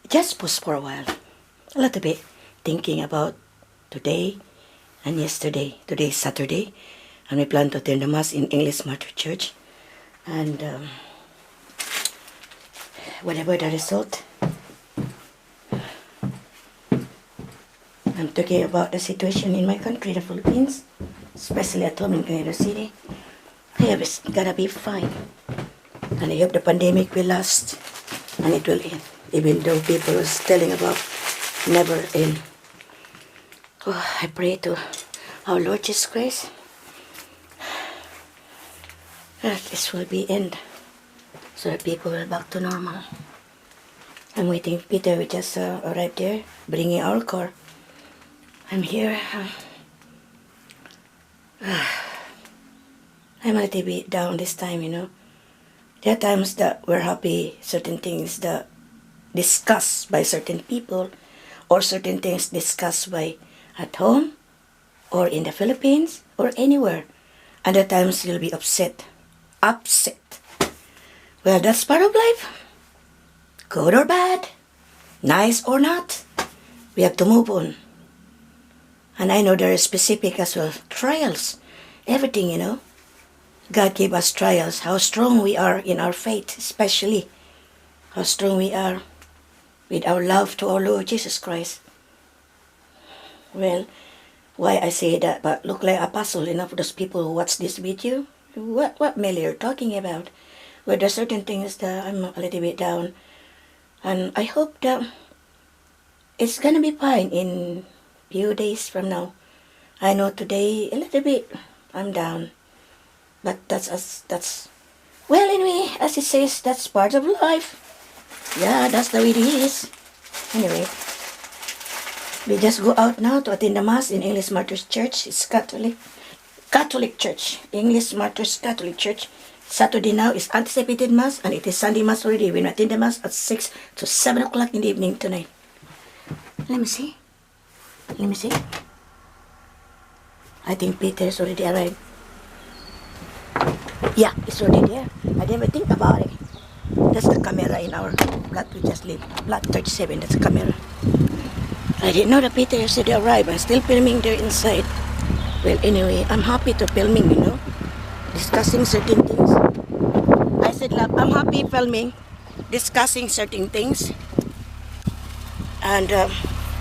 just pause for a while, a little bit, thinking about today and yesterday. Today is Saturday, and we plan to attend the Mass in English Martyrs Church. And whatever the result, I'm talking about the situation in my country, the Philippines, especially at home in Quezon City. I hope it's gonna be fine. And I hope the pandemic will last and it will end, even though people are telling about never end. Oh, I pray to our Lord Jesus Christ that this will be end so that people will back to normal. I'm waiting. Peter, we just arrived there, bringing our car. I'm here. I'm a little bit down this time, you know. There are times that we're happy, certain things that discussed by certain people, or certain things discussed by at home, or in the Philippines, or anywhere. Other times you'll be upset. Well, that's part of life. Good or bad, nice or not, we have to move on. And I know there are specific as well trials, everything, you know. God gave us trials, how strong we are in our faith, especially how strong we are with our love to our Lord Jesus Christ. Well, why I say that, but look like apostle, you know, for those people who watch this video. What Melly you're talking about? Well, there are certain things that I'm a little bit down. And I hope that it's gonna be fine in few days from now. I know today a little bit I'm down. But that's well, anyway, as it says, that's part of life. Yeah, that's the way it is. Anyway, we just go out now to attend the Mass in English Martyrs Church. It's Catholic Church, English Martyrs Catholic Church. Saturday now is anticipated Mass, and it is Sunday Mass already. We attend the Mass at 6 to 7 o'clock in the evening tonight. Let me see. I think Peter's already arrived. Yeah, it's already there. I didn't even think about it. That's the camera in our flat we just live. Flat 37, that's the camera. I didn't know that Peter yesterday arrived. I'm still filming there inside. Well, anyway, I'm happy to filming, you know. Discussing certain things. I said, love, I'm happy filming. Discussing certain things. And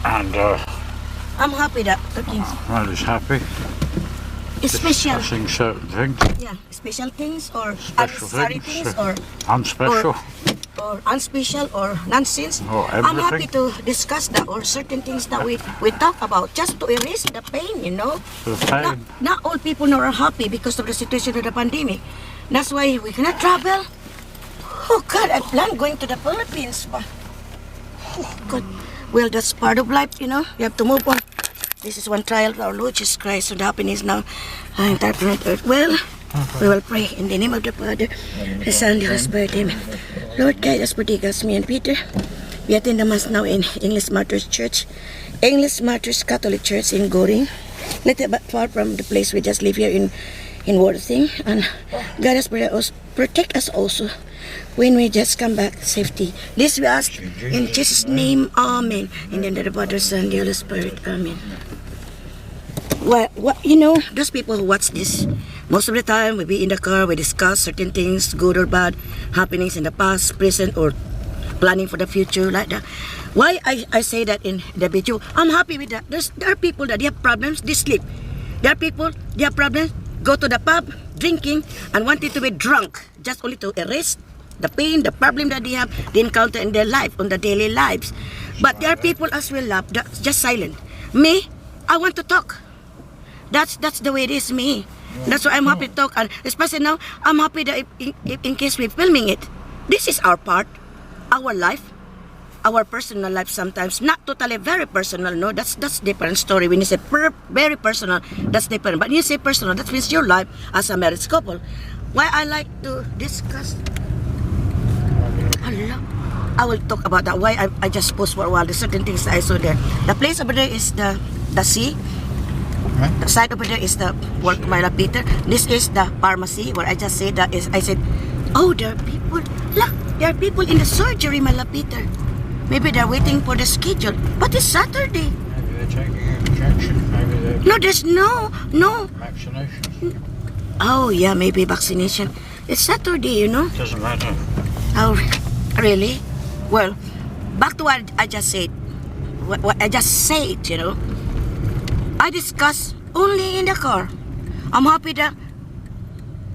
I'm happy that things. Well, he's happy. Special. Discussing certain things. Yeah, special things or Special unnecessary things or unspecial. Or unspecial or nonsense. Or I'm happy everything. to discuss that or certain things that we talk about just to erase the pain, you know. The pain. Not all people are happy because of the situation of the pandemic. That's why we cannot travel. Oh God, I plan going to the Philippines. But oh God. Well, that's part of life, you know. You have to move on. This is one trial of our Lord Jesus Christ, so the happiness now in that planet Earth. Well, we will pray in the name of the Father, the Son, and the Holy Spirit. Amen. Lord, guide us, protect us, me and Peter. We attend the Mass now in English Martyrs Church, English Martyrs Catholic Church in Goring. Little bit far from the place we just live here in Worthing. And guide us, protect us also when we just come back safety. This we ask in Jesus' name, Amen. In the name of the Father, Son, and the Holy Spirit, Amen. What you know, those people who watch this, most of the time we be in the car, we discuss certain things, good or bad, happenings in the past, present, or planning for the future, like that. Why I say that in the video, I'm happy with that. There are people that they have problems, they sleep. There are people, they have problems, go to the pub, drinking, and wanted to be drunk, just only to erase the pain, the problem that they have, they encounter in their life, on the daily lives. But there are people as well, that's just silent. Me, I want to talk. That's the way it is, me. That's why I'm happy to talk, and especially now, I'm happy that if in case we're filming it, this is our part, our life, our personal life sometimes. Not totally very personal, no, that's different story. When you say very personal, that's different. But when you say personal, that means your life as a married couple. Why I like to discuss, I will talk about that. Why I just post for a while, the certain things that I saw there. The place over there is the sea. The side over there is the work of my Peter. This is the pharmacy where I just said that is. I said, oh, there are people. Look, there are people in the surgery, my Peter. Maybe they're waiting for the schedule. But it's Saturday. Maybe they're taking an injection. Maybe they're No, there's no. vaccinations. Oh, yeah, maybe vaccination. It's Saturday, you know. Doesn't matter. Oh, really? Well, back to what I just said. What I just said, you know. I discuss only in the car. I'm happy that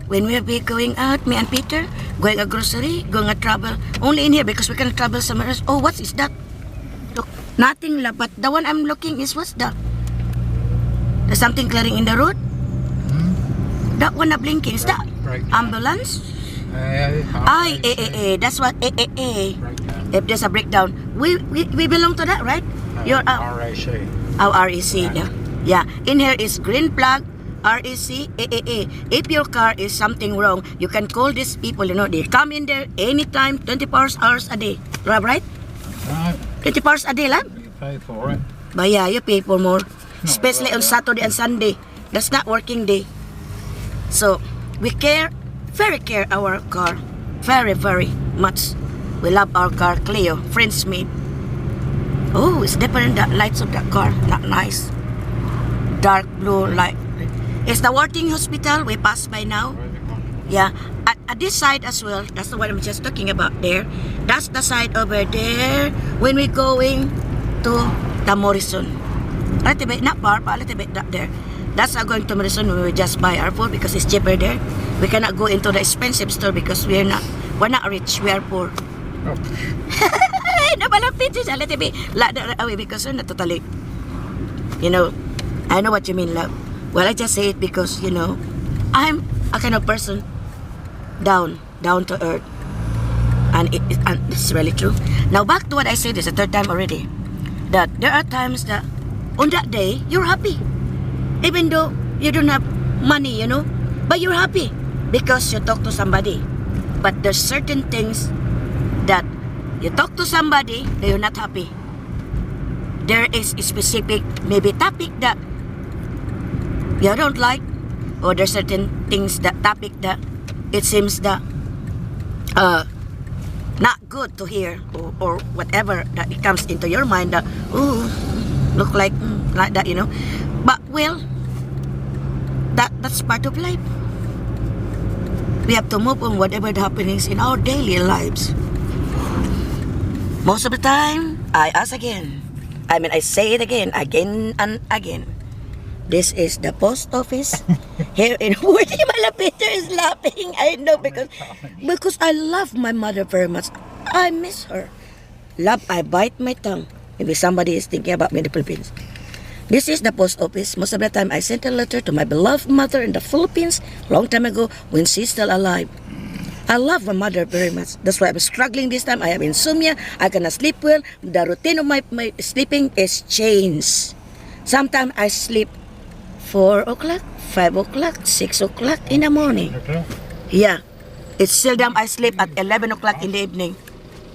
when we'll be going out, me and Peter, going a grocery, going a travel, only in here because we can travel somewhere else. Oh, what is that? Look, nothing la, but the one I'm looking is what's that? There's something clearing in the road? That one na blinking, is that ambulance? That's what, Breakdown. if there's a breakdown. We belong to that, right? You're RAC. Oh, REC, yeah. In here is green flag, REC, AAA. If your car is something wrong, you can call these people, you know, they come in there anytime, 24 hours a day. Right? Right. 24 hours a day, lab? You pay for it. But yeah, you pay for more. Especially on Saturday and Sunday. That's not working day. So, we very care our car. Very, very much. We love our car, Cleo, French made. Oh, it's different, the lights of that car. Not nice. Dark blue light. It's the Worthing Hospital we passed by now. Where they gone? Yeah, at this side as well. That's the one I'm just talking about there. That's the side over there when we're going to the Morrison. A little bit, not far, but a little bit up there. That's how going to Morrison when we just buy our food because it's cheaper there. We cannot go into the expensive store because we're not rich, we are poor. Oh, Nabalapit siya a little bit like that away because we're not totally, you know, I know what you mean, love. Well, I just say it because, you know, I'm a kind of person down to earth. And it's really true. Now, back to what I said, it's the third time already. That there are times that on that day, you're happy. Even though you don't have money, you know. But you're happy because you talk to somebody. But there's certain things that you talk to somebody that you're not happy. There is a specific, maybe topic that you don't like, or there's certain things, that topic that it seems that not good to hear, or whatever that it comes into your mind that look like that, you know. But well, that's part of life. We have to move on whatever the happenings in our daily lives. Most of the time, I ask again. I say it again and again. This is the post office here in Woody. Melpet is laughing. I know because I love my mother very much. I miss her. Love, I bite my tongue. Maybe somebody is thinking about me in the Philippines. This is the post office. Most of the time, I sent a letter to my beloved mother in the Philippines long time ago when she's still alive. I love my mother very much. That's why I'm struggling this time. I have insomnia. I cannot sleep well. The routine of my sleeping is changed. Sometimes I sleep 4 o'clock, 5 o'clock, 6 o'clock in the morning. okay. Yeah. It's seldom I sleep at 11 o'clock in the evening.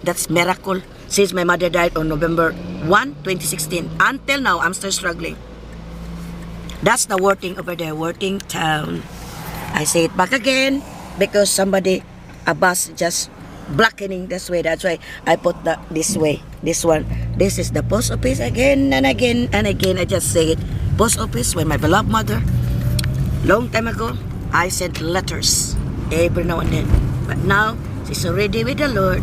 That's miracle. Since my mother died on November 1, 2016. Until now, I'm still struggling. That's the Worthing over there, Worthing town. I say it back again because a bus just blocking this way. That's why I put this way, this one. This is the post office again and again and again. I just say it. Post office when my beloved mother, long time ago, I sent letters every now and then. But now, she's already with the Lord.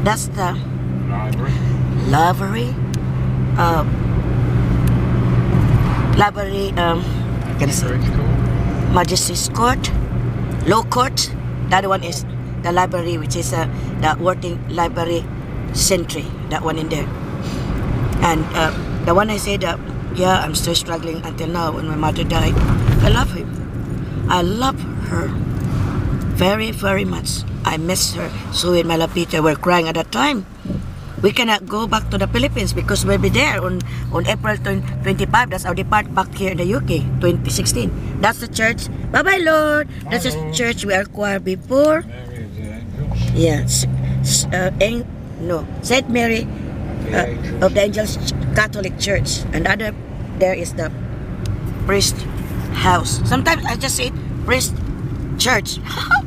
That's the library. Majesty's Court, Law Court. The other one is the library, which is the Worthing Library Century. That one in there. And the one I said, yeah, I'm still struggling until now when my mother died. I love him. I love her very, very much. I miss her. So in Melpet, we're crying at that time. We cannot go back to the Philippines because we'll be there on April 25. That's our depart back here in the UK, 2016. That's the church. Bye-bye, Lord. That's the church we acquired before. Mary of the Angels. Yes. St. Mary of the Angels Catholic Church. And other there is the priest house. Sometimes I just say priest church.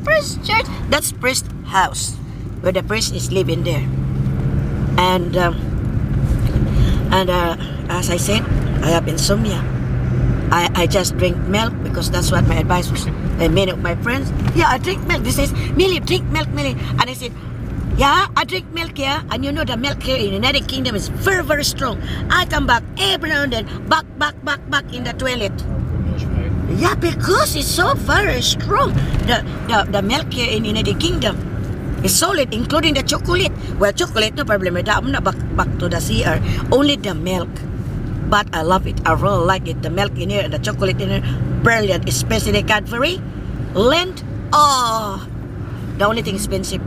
Priest church. That's priest house where the priest is living there. And as I said, I have insomnia. I just drink milk because that's what my advice was. And many of my friends, yeah, I drink milk. They says, Millie, drink milk, Millie. And I said, yeah, I drink milk, yeah. And you know the milk here in the United Kingdom is very, very strong. I come back every now and then, back in the toilet. Yeah, because it's so very strong. The milk here in the United Kingdom is solid, including the chocolate. Well, chocolate, no problem with that. I'm not back to the CR. Only the milk. But I love it. I really like it. The milk in here and the chocolate in here, brilliant. Especially Cadbury, Lind. Oh, the only thing expensive.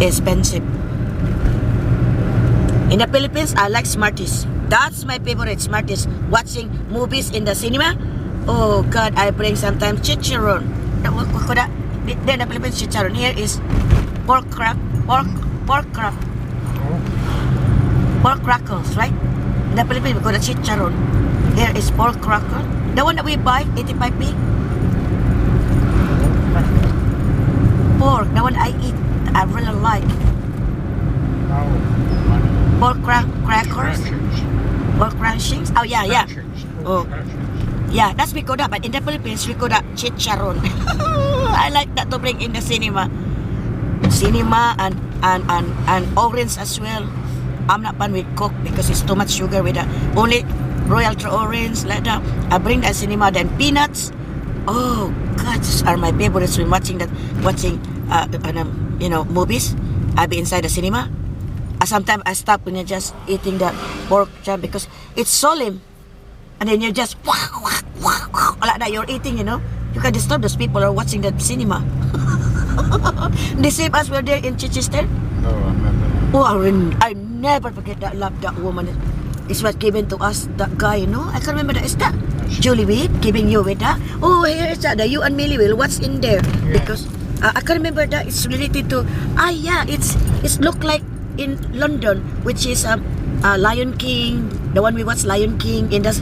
Expensive. In the Philippines, I like Smarties. That's my favorite, Smarties. Watching movies in the cinema. Oh God, I bring sometimes chicharon. Then the Philippines chicharon. Here is pork crackles, right? In the Philippines, we call it chicharon. Here is pork crackle. The one that we buy, 85p. Pork, the one I eat, I really like. Pork crackers. Pork crunchings. Oh, yeah. Oh, yeah, that's we call that. But in the Philippines, we call that chicharon. I like that to bring in the cinema. Cinema and orange as well. I'm not fun with Coke because it's too much sugar with that. Only Royal Orange like that. I bring that cinema, then peanuts. Oh God, these are my favorites when watching movies. I be inside the cinema. Sometimes I stop when you're just eating the pork chop because it's solemn, and then you're just like that. You're eating, you know. You can disturb those people who are watching the cinema. The same as we're there in Chichester. Oh, I remember that. Oh, I never forget that love, that woman. It's what given to us, that guy, you know. I can't remember that. Is that Julie Wade giving you with that? Oh, here is that. You and Millie will. What's in there? Yeah. Because I can't remember that. It's related to. Yeah. It's look like in London, which is Lion King. The one we watched, Lion King in the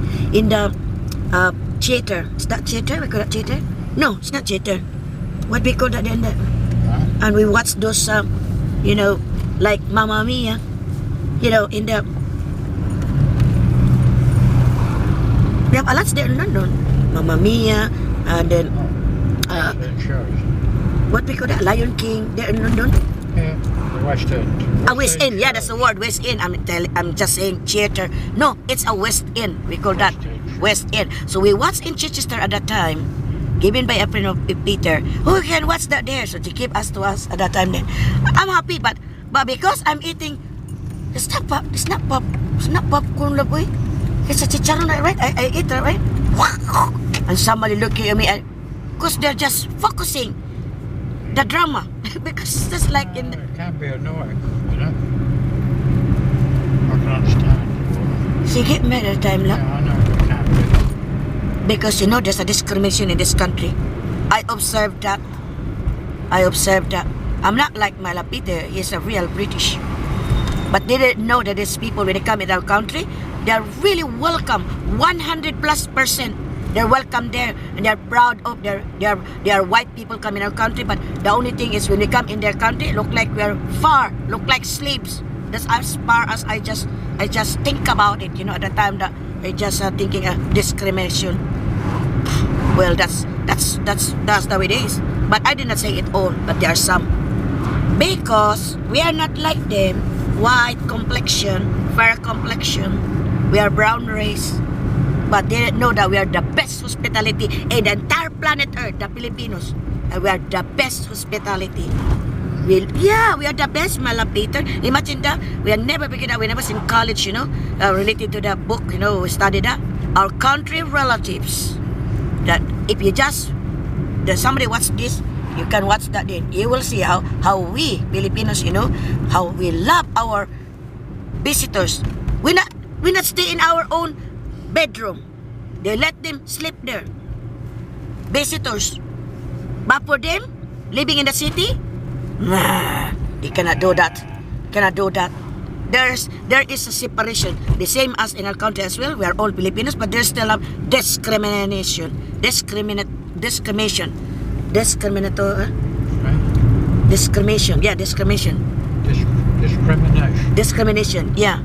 theater. Is that theater? We call that theater? No, it's not theater. What we call that then? And we watched those, like Mamma Mia, in the. We have a lot there in London. Mamma Mia, and then what we call that? Lion King there in London. Yeah, the West End. West End. Yeah, that's the word, West End. I'm just saying theater. No, it's a West End. We call that West End. So we watched in Chichester at that time, given by a friend of Peter. Who can watch that there? So to keep us to us at that time. Then I'm happy, but because I'm eating, it's not popcorn, love boy. It's a chicharon, right? I eat it, right? And somebody looking at me, because they're just focusing the drama. Because it's just like in the... It can be annoying, you know. I can understand. She get mad at the time, love. Yeah, I know it can be. Because, there's a discrimination in this country. I observed that. I'm not like my Peter. He's a real British. But they didn't know that these people, when they come in our country, they're really welcome. 100+%. They're welcome there, and they're proud of their white people come in our country. But the only thing is, when we come in their country, look like we're far, look like slaves. That's as far as I just think about it. At the time that I just thinking discrimination. Well, that's the way it is. But I did not say it all. But there are some, because we are not like them. White complexion, fair complexion. We are brown race. But they didn't know that we are the best hospitality in the entire planet Earth, the Filipinos. And we are the best hospitality. We are the best, my love, Peter. Imagine that. We are never beginning that when I was in college, related to the book, we studied that. Our country relatives. That if you that somebody watch this, you can watch that then. You will see how we Filipinos, how we love our visitors. We not stay in our own bedroom. They let them sleep there. Visitors. But for them, living in the city, they cannot do that. There is a separation. The same as in our country as well. We are all Filipinos, but there's still a discrimination. Discrimination. Right? Discrimination. Yeah, discrimination. Discrimination, yeah.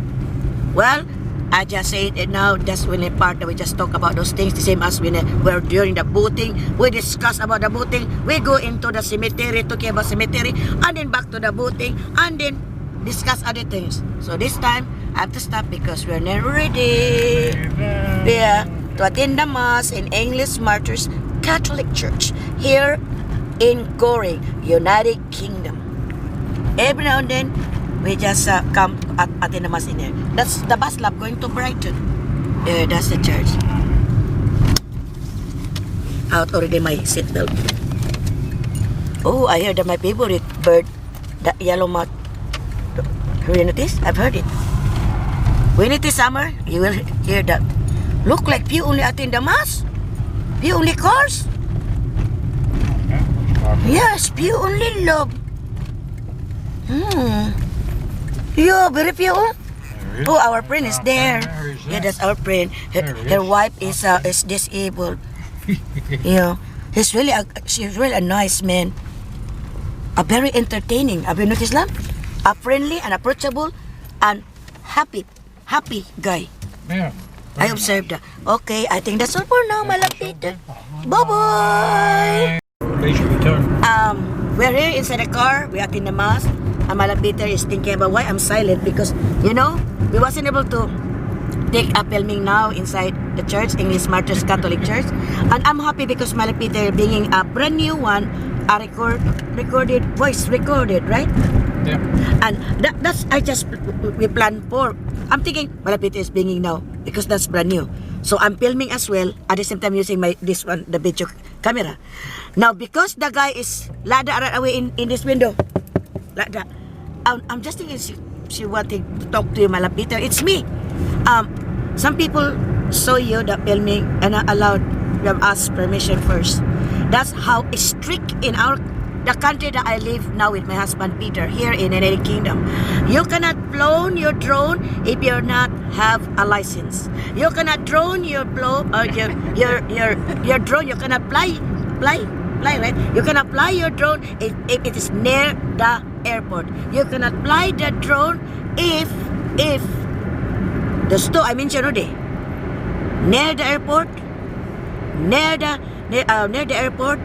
Well, I just said it now. That's when the part that we just talk about those things. The same as when we're during the voting, we discuss about the voting. We go into the cemetery, talking about cemetery, and then back to the voting, and then discuss other things. So this time I have to stop because we're not ready. Yeah, to attend the mass in English Martyrs Catholic Church here in Goring, United Kingdom. Every now and then, we just come attend the mass in there. That's the bus lab going to Brighton. That's the church. Out already my seatbelt. Oh, I heard that my favorite bird, the yellow mouth. Have you noticed? I've heard it. When it is summer, you will hear that. Look like few only attend the mass. Few only cars. Yes, few only love. Yeah, very few. Oh, our friend is there. Yeah, that's our friend. Her wife is disabled. Yeah, she's really a nice man. A very entertaining. Have you noticed that? A friendly and approachable and happy guy. Yeah. I observed that. Okay, I think that's all for now, Melpet. Bye-bye. Please return. We're here inside the car. We attend the mass. And Melpet is thinking about why I'm silent because, you know, we wasn't able to take a filming now inside the church, English Martyrs Catholic Church. And I'm happy because Melpet bringing a brand new one, a voice recorded, right? Yeah. And that's we plan for. I'm thinking Melpet is bringing now because that's brand new. So I'm filming as well at the same time using this one, the video camera. Now because the guy is lada right away in this window, like that. I'm just thinking she wanted to talk to you, Melpet. It's me. Some people saw you the filming and not allowed. You have asked permission first. That's how strict in the country that I live now with my husband Peter here in the United Kingdom. You cannot blow your drone if you not have a license. You cannot drone your drone. You cannot fly, right? You cannot fly your drone if it is near the airport. You cannot fly the drone if the store I mentioned already near the airport, near the airport.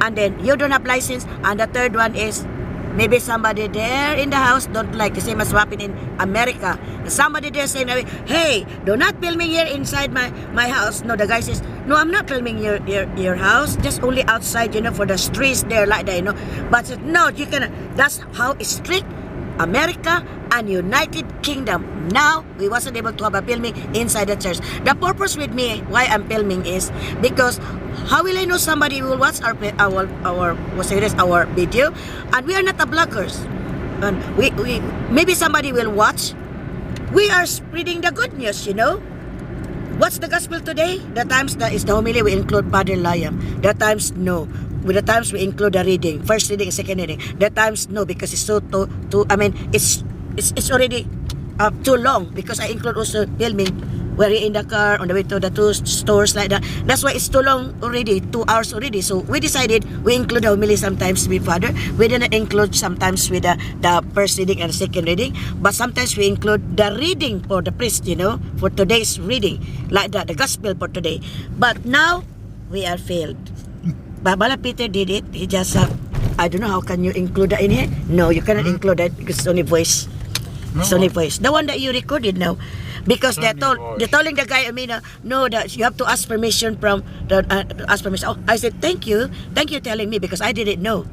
And then you don't have license. And the third one is maybe somebody there in the house don't like the same as what happened in America. Somebody there saying, hey, do not film me here inside my house. No, the guy says, no, I'm not filming your house. Just only outside, for the streets there like that, But said, no, you cannot. That's how strict America and United Kingdom. Now, we wasn't able to have a filming inside the church. The purpose with me, why I'm filming is because how will I know somebody will watch our video? And we are not the bloggers. And we maybe somebody will watch. We are spreading the good news, What's the gospel today? The times that is the homily we include Father Liam. The times no. With the times we include the reading, first reading, second reading. The times no, because it's so it's already too long because I include also filming. We're in the car on the way to the two stores like that. That's why it's too long already, 2 hours already. So we decided we include the homily sometimes with Father. We didn't include sometimes with the first reading and the second reading. But sometimes we include the reading for the priest, for today's reading. Like that, the gospel for today. But now, we are failed. Babala Peter did it. He just I don't know how can you include that in here. No, you cannot include that because it's only voice. It's only voice. The one that you recorded now, because they're telling the guy no, that you have to ask permission from ask permission. Oh, I said thank you telling me because I didn't know.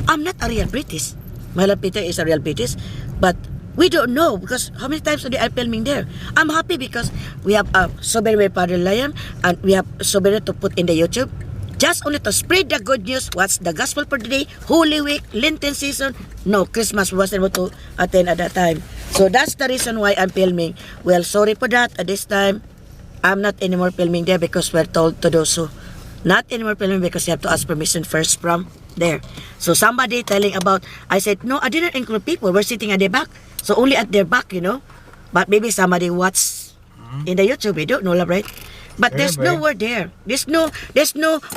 I'm not a real British. Melpet is a real British, but we don't know because how many times are filming there. I'm happy because we have Sober with Father Liam and we have Sober to put in the YouTube. Just only to spread the good news. What's the gospel for today? Holy Week, Lenten season. No, Christmas wasn't able to attend at that time. So that's the reason why I'm filming. Well, sorry for that. At this time, I'm not anymore filming there because we're told to do so. Not anymore filming because you have to ask permission first from there. So somebody telling about, I said, no, I didn't include people. We're sitting at the back. So only at their back, But maybe somebody watched in the YouTube. We don't know, right? But there's no word there. There's no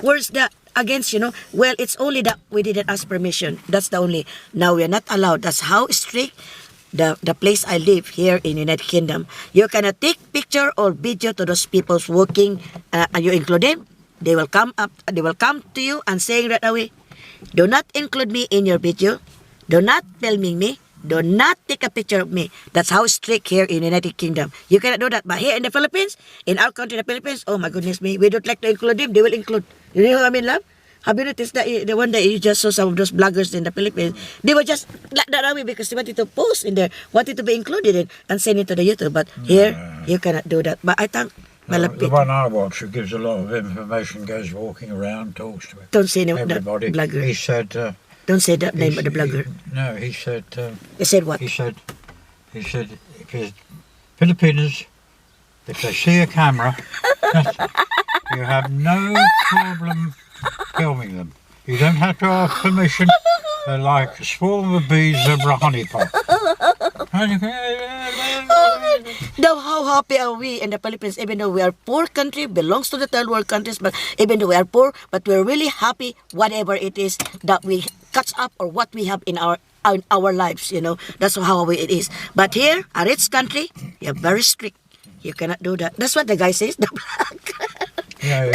words that against, Well, it's only that we didn't ask permission. That's the only. Now we are not allowed. That's how strict the place I live here in United Kingdom. You cannot take picture or video to those people's working, and you include them. They will come up. They will come to you and saying right away, "Do not include me in your video. Do not filming me. Do not take a picture of me." That's how strict here in United Kingdom. You cannot do that. But here in the Philippines, in our country, the Philippines, oh my goodness me, we don't like to include them. They will include. You know what I mean, love? Have you noticed that the one that you just saw some of those bloggers in the Philippines? They were just like that away because they wanted to post in there, wanted to be included in, and send it to the YouTube. But here, you cannot do that. But I think The one I watch who gives a lot of information, goes walking around, talks to don't say name everybody. The blogger. He said. Don't say that name of the blogger. No, he said. He said what? He said if it's Filipinos, if they see a camera, you have no problem filming them. You don't have to ask permission. They're like a swarm of bees over a honeypot. Now, how happy are we in the Philippines, even though we are poor country, belongs to the third world countries, but even though we are poor, but we're really happy, whatever it is that we catch up or what we have in our lives, you know. That's how it is. But here, a rich country, you're very strict. You cannot do that. That's what the guy says, the black. Yeah,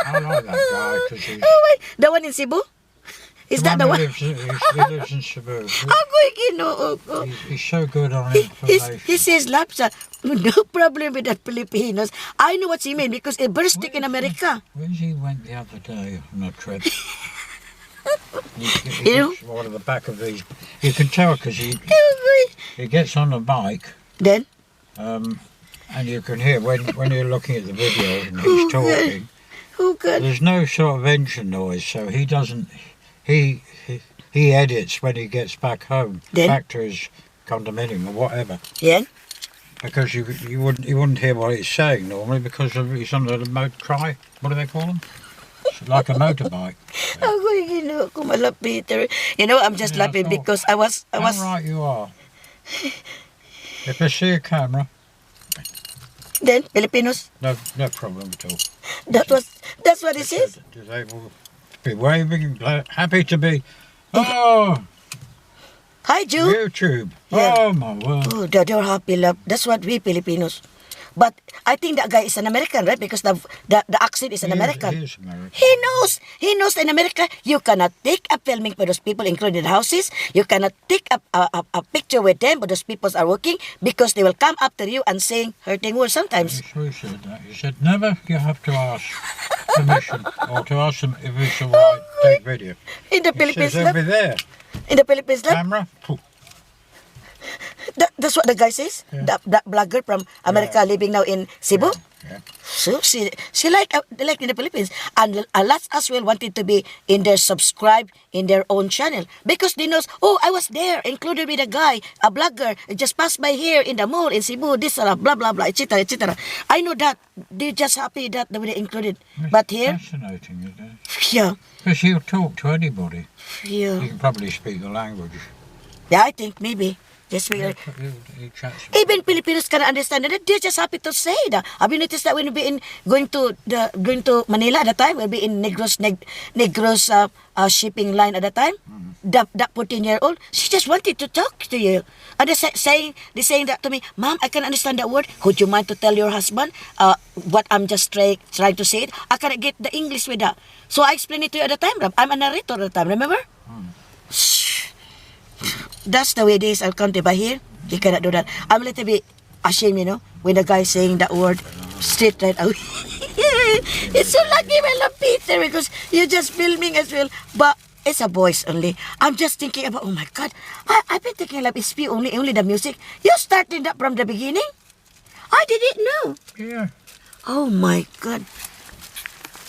I like that guy because he's... Oh, wait, the one in Cebu? Is that the one? He lives in Cebu. He's so good on information. He says, Lapsa, no problem with the Filipinos. I know what he means because it's very strict in America. Where he went the other day on a trip? You know? One of the back of these. You can tell because he gets on the mic. Then? And you can hear when you're looking at the video and he's talking. Oh, God. There's no sort of engine noise, so he doesn't. He edits when he gets back home, then? Back to his condominium or whatever. Yeah. Because you wouldn't hear what he's saying normally because he's under the motor cry. What do they call them? It's like a motorbike. You know, I'm just laughing because I was. How right you are. If I see a camera. Then Filipinos. No problem at all. That's what it says. They will be waving, happy to be. Oh. Hi, Jude. YouTube. Yeah. Oh my word. Oh, they're happy, love. That's what we Filipinos. But I think that guy is an American, right? Because the accent is an American. He is American. He knows in America, you cannot take a filming for those people, including the houses. You cannot take a picture with them, but those people are working because they will come after you and saying hurting words sometimes. He said that. He said, never you have to ask permission or to ask them if it's all right to take video. In the Philippines, they'll be there. In the Philippines, love. Camera. That's what the guy says. Yeah. That blogger from America living now in Cebu. Yeah. So she like in the Philippines, and a lot as well wanted to be in their subscribe in their own channel because they knows. Oh, I was there, included with a guy, a blogger, just passed by here in the mall in Cebu. This blah blah blah, etc. etc. I know that they're just happy that they were included. It's but here, fascinating, isn't it? Yeah. Because he'll talk to anybody. Yeah. He can probably speak the language. Yeah, I think maybe. Yes, we He chats with even Filipinos can understand that. They're just happy to say that. Have you noticed that when we be going to Manila at the time, we'll be in Negros shipping line at the time. That 14-year-old, she just wanted to talk to you, and they're saying that to me, Mom, I can understand that word. Would you mind to tell your husband what I'm just trying to say? I cannot get the English with that, so I explained it to you at the time. I'm a narrator at the time. Remember? That's the way it is, Alcante. But here, you cannot do that. I'm a little bit ashamed, you know, when the guy saying that word straight right away. It's so lucky, well, Peter, because you're just filming as well. But it's a voice only. I'm just thinking about, oh my God, I've been thinking like it's only the music. You started that from the beginning? I didn't know. Yeah. Oh my God.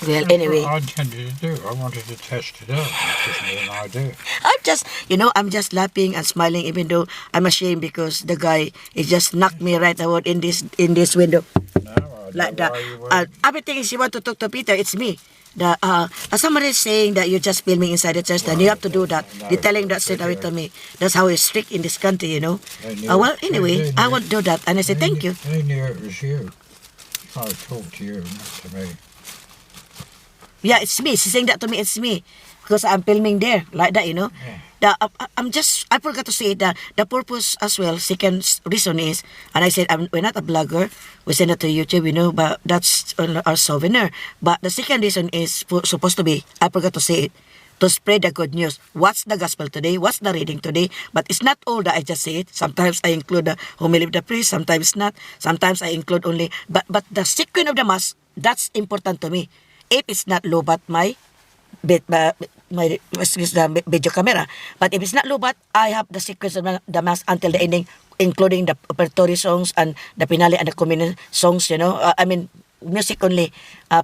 Well, anyway. What I intended to do. I wanted to test it out. It's just me an idea. I'm just laughing and smiling, even though I'm ashamed because the guy is just knocked me right out in this window. No, like that. Everything is you want to talk to Peter, it's me. Somebody is saying that you're just filming inside the church, and you have to do that. No, You're telling that straight away to me. That's how it's strict in this country, you know. Well, anyway, I won't do that, and I said thank you. They knew it was you. If I talked to you, not to me. Yeah, it's me. She's saying that to me. It's me. because I'm filming there like that, Yeah. I forgot to say that the purpose as well. Second reason is, and I said we're not a blogger. We send it to YouTube, but that's our souvenir. But the second reason is supposed to be, I forgot to say it, to spread the good news. What's the gospel today? What's the reading today? But it's not all that I just say it. Sometimes I include the homily of the priest. Sometimes not. Sometimes I include only. But the sequence of the mass, that's important to me. If it's not lobat my the video camera. But if it's not lobat, I have the sequence of the mass until the ending, including the operatory songs and the finale and the communion songs. Music only,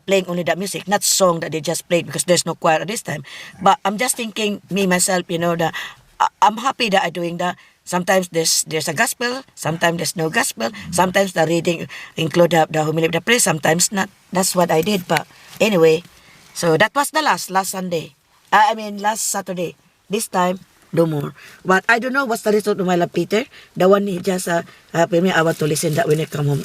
playing only that music, not song that they just played because there's no choir at this time. But I'm just thinking, me myself, I'm happy that I'm doing that. Sometimes there's a gospel, sometimes there's no gospel, sometimes the reading include the homily of the priest, sometimes not. That's what I did. But anyway, so that was the last Sunday. Last Saturday. This time, no more. But I don't know what's the result of my love Peter. The one he just told me I want to listen that when I come home.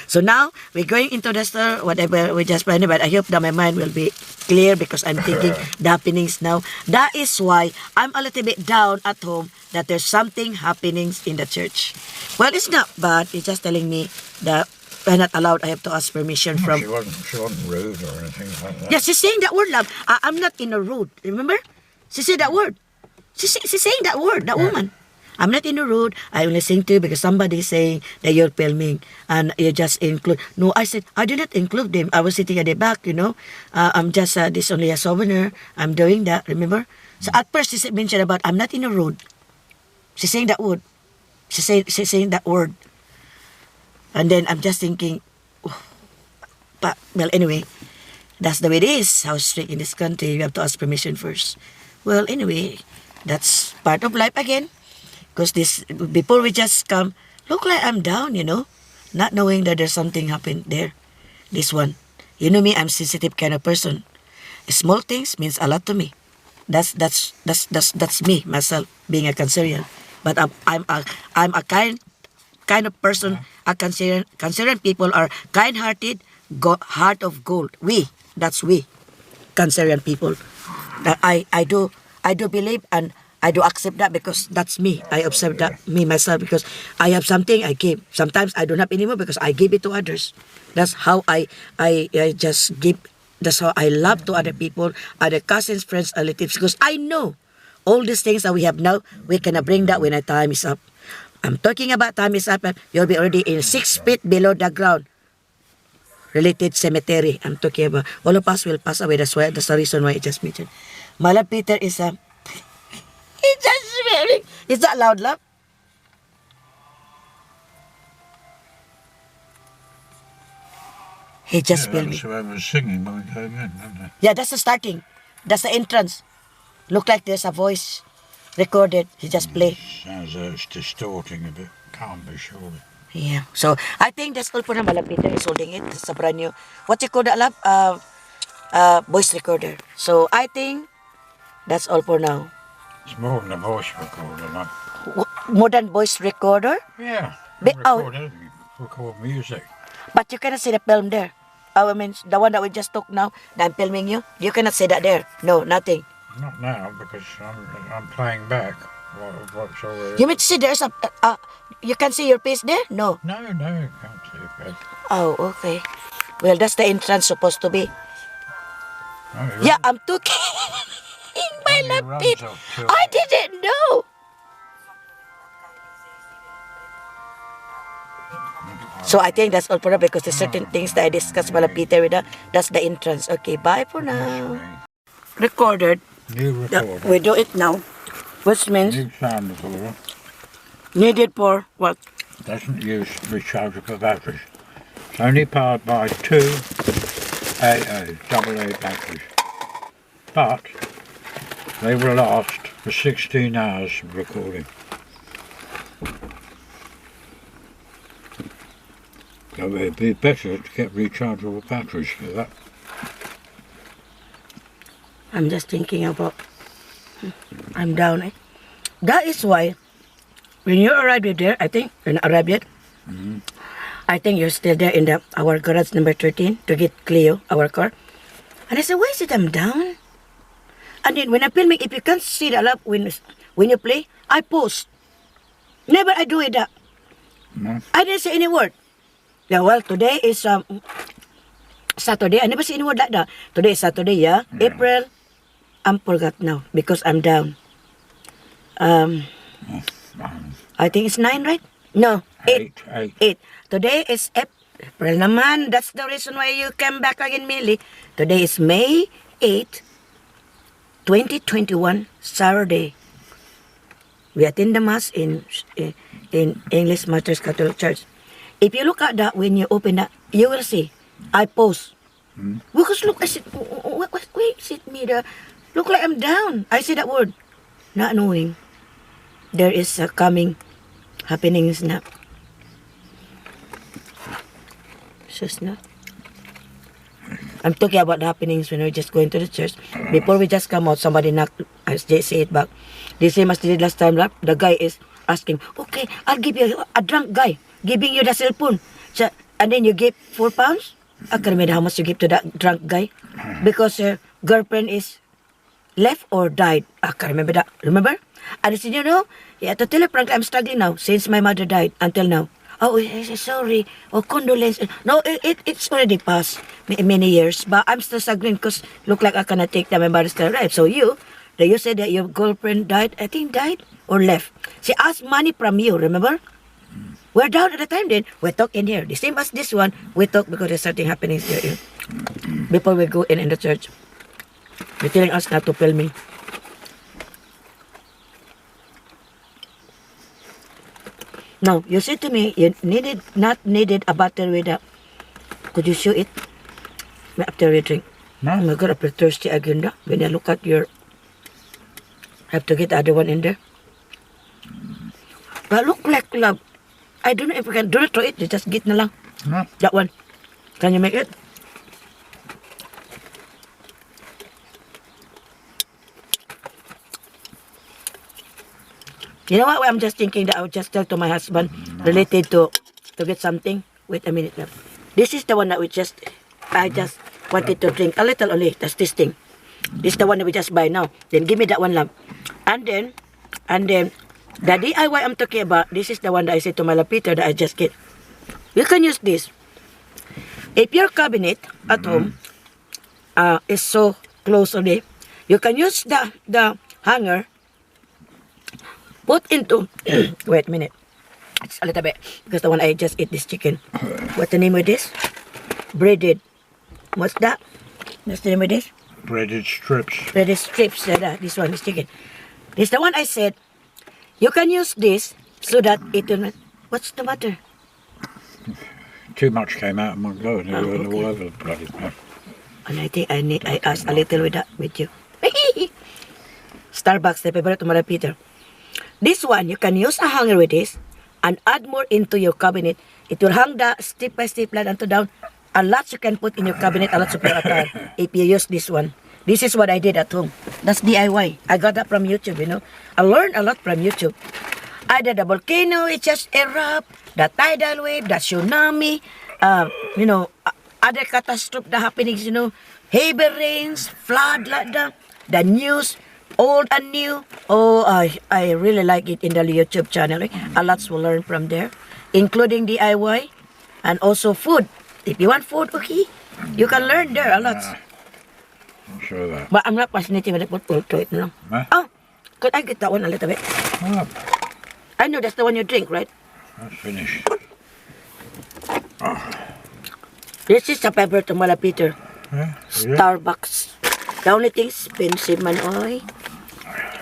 So now we're going into the store, whatever we just planned. But I hope that my mind will be clear because I'm thinking the happenings now. That is why I'm a little bit down at home that there's something happening in the church. Well, it's not bad. It's just telling me that I'm not allowed. I have to ask permission from. She wasn't rude or anything like that. Yes, she's saying that word, love. I'm not in a rude. Remember? She said that word. She's saying that word, that woman. I'm not in a rude. I only sing to you because somebody's saying that you're filming and you just include. No, I said, I did not include them. I was sitting at the back, I'm just, this only a souvenir. I'm doing that, remember? So at first she mentioned about, I'm not in a rude. She's saying that word. She's saying that word. And then I'm just thinking, but, well, anyway, that's the way it is. How strict in this country, you have to ask permission first. Well, anyway, that's part of life again. Because before we just come, look like I'm down, not knowing that there's something happened there. This one. You know me, I'm sensitive kind of person. Small things means a lot to me. That's me, myself, being a Cancerian. But I'm a kind of person. A Cancerian people are kind-hearted, heart of gold. That's we, Cancerian people. I do believe and I do accept that because that's me. I observe that me myself because I have something I give. Sometimes I don't have anymore because I give it to others. That's how I just give. That's how I love to other people, other cousins, friends, relatives. Because I know all these things that we have now, we cannot bring that when our time is up. I'm talking about time is up. You'll be already in 6 feet below the ground. Related cemetery. I'm talking about. All of us will pass away. That's the reason why I just mentioned. My love Peter is he's just swearing. Is that loud, love? He just spilled me. So I was singing when we came in, wasn't it? Yeah, that's the starting. That's the entrance. Look like there's a voice recorded. He just played. Sounds like it's distorting a bit. Can't be sure. Yeah. So I think that's all for now. My love Peter is holding it. It's a brand new. What you call that, love? Voice recorder. So I think that's all for now. It's more than a voice recorder, like. Modern voice recorder? Yeah. Record music. But you cannot see the film there. The one that we just took now, that I'm filming you, you cannot see that there. No, nothing. Not now because I'm playing back what's already. You mean to say there's you can see your face there? No. No, you can't see your face. Oh, okay. Well, that's the entrance supposed to be. Oh, yeah, I'm talking. My love Pete. I didn't know. So I think that's all for now because there's certain things that I discussed with Peter with that. That's the entrance. Okay, bye for now. Recorded. New recorder. We do it now. Which means New sound recorder. needed for what? Doesn't use rechargeable batteries. It's only powered by 2 AA batteries. But they will last for 16 hours of recording. So it'd be better to get rechargeable batteries for that. I'm just thinking about. I'm down. That is why when you arrived there, I think you're not arrived yet. Mm-hmm. I think you're still there in our garage number 13 to get Cleo, our car. And I said, why is it I'm down? And then when I'm filming, if you can't see the love when you play, I post. Never I do it that. No. I didn't say any word. Yeah, well, today is Saturday. I never say any word like that. Today is Saturday, yeah. April, I'm forgot now because I'm down. I think it's 9, right? No, 8. 8. Today is April naman. That's the reason why you came back again, Millie. Today is May 8, 2021, Saturday. We attend the Mass in English Martyrs Catholic Church. If you look at that, when you open that, you will see, I post. Because look, I said, wait, sit me there. Look like I'm down. I say that word. Not knowing there is a coming happenings na. Just not. I'm talking about the happenings when we're just going to the church. Before we just come out, somebody knocked, as they say it back. The same as they did last time, the guy is asking, okay, I'll give you a drunk guy, giving you the cell phone. So, and then you give £4? I can't remember how much you give to that drunk guy. Because her girlfriend is left or died. I can't remember that. Remember? And I said, you know, yeah, to tell you frankly, I'm struggling now since my mother died until now. Oh, sorry. Oh, condolence. No, it's already past many years. But I'm still struggling because look like I cannot take that my mother's still alive. So you said that your girlfriend died, I think died or left. She asked money from you, remember? We're down at the time then. We talk in here. The same as this one, we talk because there's certain happenings here. Before we go in the church. They're telling us not to film me. Now, you said to me, you not needed a bottle with that. Could you show it? After you drink. No. Oh my God, I feel thirsty again. Da. When I look at your... I have to get the other one in there. But look like love. I don't know if we can do it to it. You just get na lang. No. That one. Can you make it? You know what? I'm just thinking that I would just tell to my husband related to get something. Wait a minute. Love. This is the one that I just wanted to drink a little only. That's this thing. This is the one that we just buy now. Then give me that one, love. And then the DIY I'm talking about, this is the one that I said to my Peter that I just get. You can use this. If your cabinet at home is so close only, you can use the hanger. Put into, wait a minute, it's a little bit, because the one I just ate this chicken. What's the name of this? Breaded. What's that? What's the name of this? Breaded strips. Breaded strips, this one is chicken. This is the one I said, you can use this so that it will not, what's the matter? Too much came out of my blood. It went all okay. over the bloody place. And I think I asked a little with you. Starbucks, the favorite to Mother Peter. This one, you can use a hanger with this and add more into your cabinet. It will hang the step by step line until down. A lot you can put in your cabinet, a lot super attire if you use this one. This is what I did at home. That's DIY. I got that from YouTube, you know. I learned a lot from YouTube. Either the volcano, it just erupt, the tidal wave, the tsunami, you know, other catastrophe, the happenings, you know, heavy rains, flood like that, the news, old and new. Oh, I really like it in the YouTube channel. A lot will learn from there, including DIY and also food. If you want food, okay, you can learn there a lot. I'm sure of that. But I'm not fascinated with it. We'll try it now. Huh? Oh, could I get that one a little bit? Oh, I know that's the one you drink, right? that's finished. This is a favorite to Mala Peter. Yeah? Starbucks. The only thing expensive man, oy.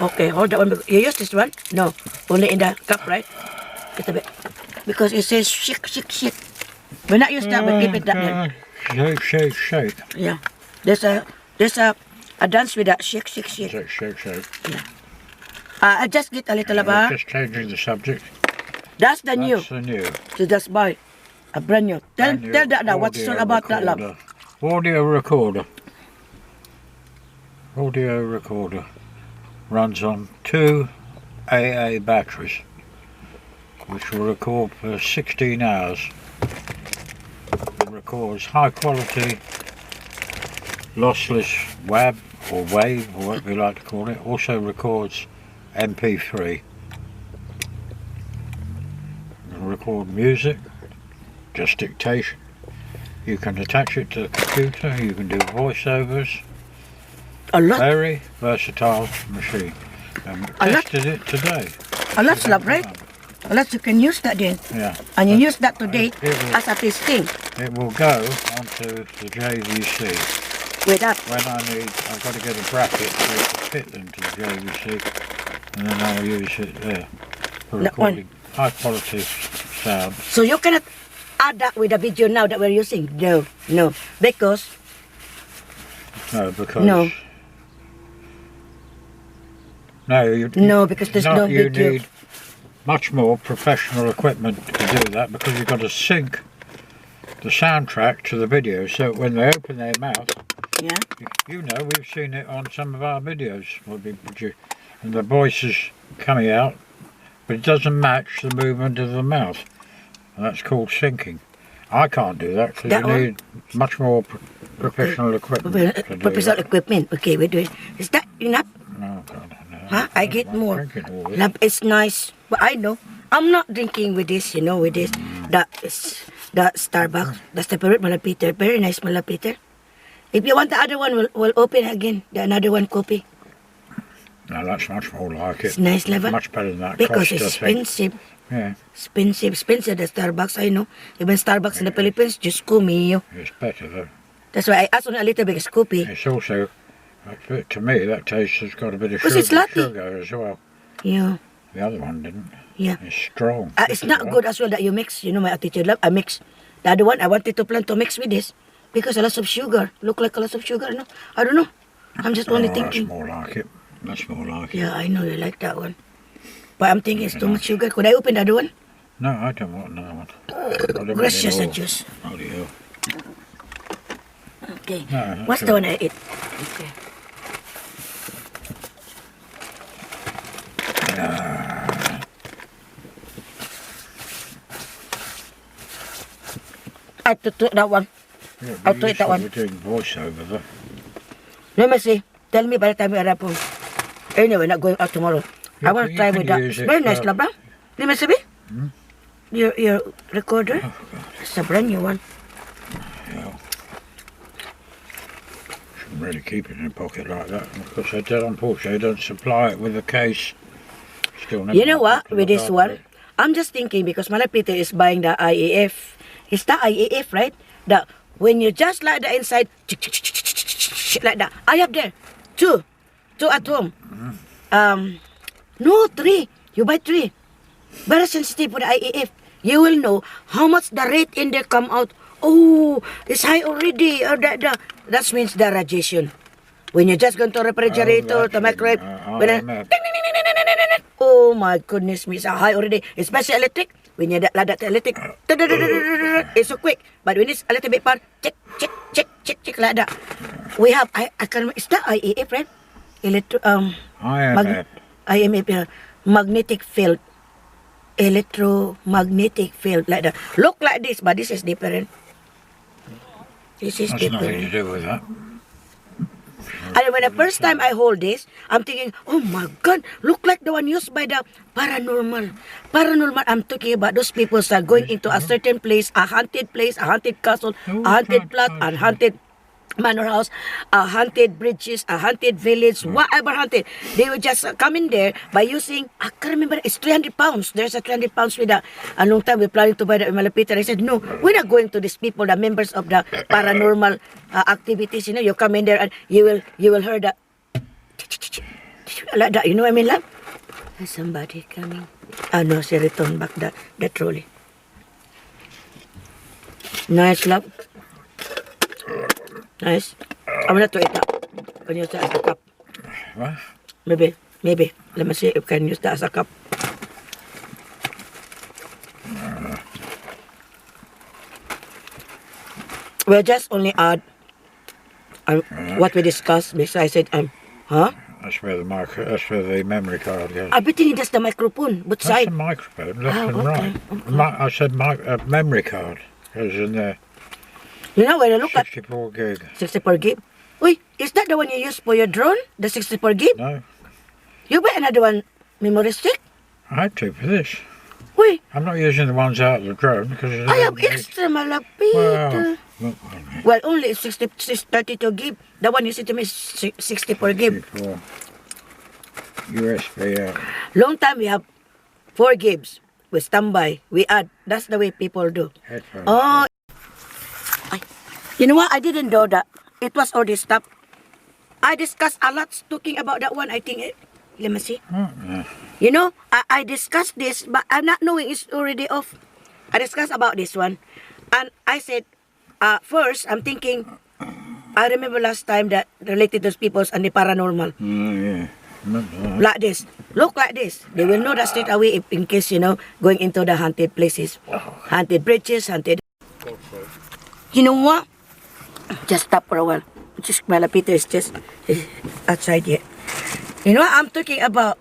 Okay, hold that one. You use this one? No, only in the cup, right? Get a bit. Because it says shake, shake, shake. We're not used that, but keep it that then. Shake, shake, shake. Yeah. There's a dance with that shake, shake, shake. Shake, shake, shake. Yeah. I just get a little of Just changing the subject. That's the new. That's the new. So just buy a brand new. Tell that now. What's all about that, love? Audio recorder. Audio recorder. Runs on 2 AA batteries, which will record for 16 hours. It records high quality lossless web or wave, or whatever you like to call it. Also records MP3. You can record music, just dictation. You can attach it to the computer, you can do voiceovers. A lot. Very versatile machine. And we tested it today. A lot, love, right? A lot you can use that then. Yeah. And you use that today It will- as a testing. It will go onto the JVC. With that. When I've got to get a bracket to fit them to the JVC, and then I'll use it there for That one. recording high quality sound. So you cannot add that with the video now that we're using. No, no. Because No, because No. No, because there's no you video. need much more professional equipment to do that, because you've got to sync the soundtrack to the video, so when they open their mouth, yeah. you know, we've seen it on some of our videos, what we produce, and the voice is coming out, but it doesn't match the movement of the mouth, and that's called syncing. I can't do that because That you one? need much more professional equipment to do Professional that. equipment. Okay, we do it. Is that enough? No, God, no. Huh? I get I'm more. drinking all this. Love, it's nice. But I know. I'm not drinking with this, you know, with this. That is the Starbucks. That's the favorite, Mala Peter. Very nice, Mala Peter. If you want the other one, we'll open again. The another one copy. No, that's much more like It's it. nice, love. Much better than that Because cost, it's I think. expensive. Yeah, Expensive, the Starbucks, I know. Even Starbucks in the Philippines, just mio. it's better though. That's why I asked on a little bit of Scoopy. It's also, to me, that taste has got a bit of Because it's sugar, latte. sugar as well. Yeah, The other one didn't. yeah. It's strong. It's not good as well that you mix. You know, my attitude, love, I mix. The other one, I wanted to plan to mix with this. Because a lot of sugar. Look like a lot of sugar, no? I don't know. I'm just only That's thinking. more like it. That's more like it. Yeah, I know you like that one. But I'm thinking it's too much sugar. Could I open the other one? No, I don't want another one. I don't want Gracias it a all. juice. Holy hell. Okay. No, that's What's the all one I ate? Okay. I took that one. Yeah, I'll but try you that one. We're doing voiceover though. Let me see. Tell me by the time we arrive home. Anyway, not going out tomorrow. Yeah, I want but to try you with can that. use It's it very nice, for- Labra. Let me see. Your recorder? Oh, God. It's a brand new one. Yeah. Shouldn't really keep it in a pocket like that. Because they don't, unfortunately, they don't supply it with a case. Still never You know got what? to With look this after one, it. I'm just thinking because Malapita is buying the IAF. It's the IAF, right? The when you just like the inside, like that. I have there two at home. No, 3. You buy 3. Very sensitive for the IAF. You will know how much the rate in there come out. Oh, it's high already. Or that means the radiation. When you're just going to refrigerator, that's to microwave, it. when IMF. oh my goodness me, it's high already. Especially electric. When you like that electric, it's so quick. But when it's a little bit far, check like that. We have, I can't remember, it's the IAF, right? IMF. IMF, magnetic field. Electromagnetic field, like that. Look like this, but this is different. This is That's nothing to different. do with that. And when the first time I hold this, I'm thinking, oh my God, look like the one used by the paranormal. Paranormal, I'm talking about those people that are going into a certain place, a haunted castle, Oh, a haunted God, plot, God. a haunted manor house, a haunted bridges, a haunted village, whatever haunted. They will just come in there by using, I can't remember, it's 300 pounds. There's a 300 pounds with a long time we're planning to buy that in Melpet. I said, no, we're not going to these people, the members of the paranormal activities. You know, you come in there and you will hear that, like that. You know what I mean, love? There's somebody coming. Ah, no, she returned back the trolley. Nice, love. Nice. I'm not to eat that. Can you use that as a cup? What? Maybe. Let me see if I can use that as a cup. We'll just only add what we discussed because I said, huh? That's where the memory card goes. I bet you that's the microphone, but That's side. the microphone, left Oh, and okay, right. I said memory card goes in there. You know, when I look at 64 gig. 64 gig, Uy, is that the one you use for your drone? The 64 gig? No, You buy another one, memory stick? I had to for this. Uy, I'm not using the ones out of the drone because it's I have extra malapit. Well, Well, only 32 gig. The one you said to me is 64 gig. before USB out. Long time we have 4 gigs. We standby. We add. That's the way people do. Headphones. Oh, ay. You know what? I didn't know that. It was already stopped. I discussed a lot talking about that one. I think let me see. Oh, yeah. You know, I discussed this, but I'm not knowing it's already off. I discussed about this one. And I said, first, I'm thinking, I remember last time that related to people's and the paranormal. Yeah. Remember that. Like this. Look like this. They will know that straight away if, in case, you know, going into the haunted places. Haunted bridges, haunted... You know what? Just stop for a while. Just Malapito is just outside here. You know what I'm talking about?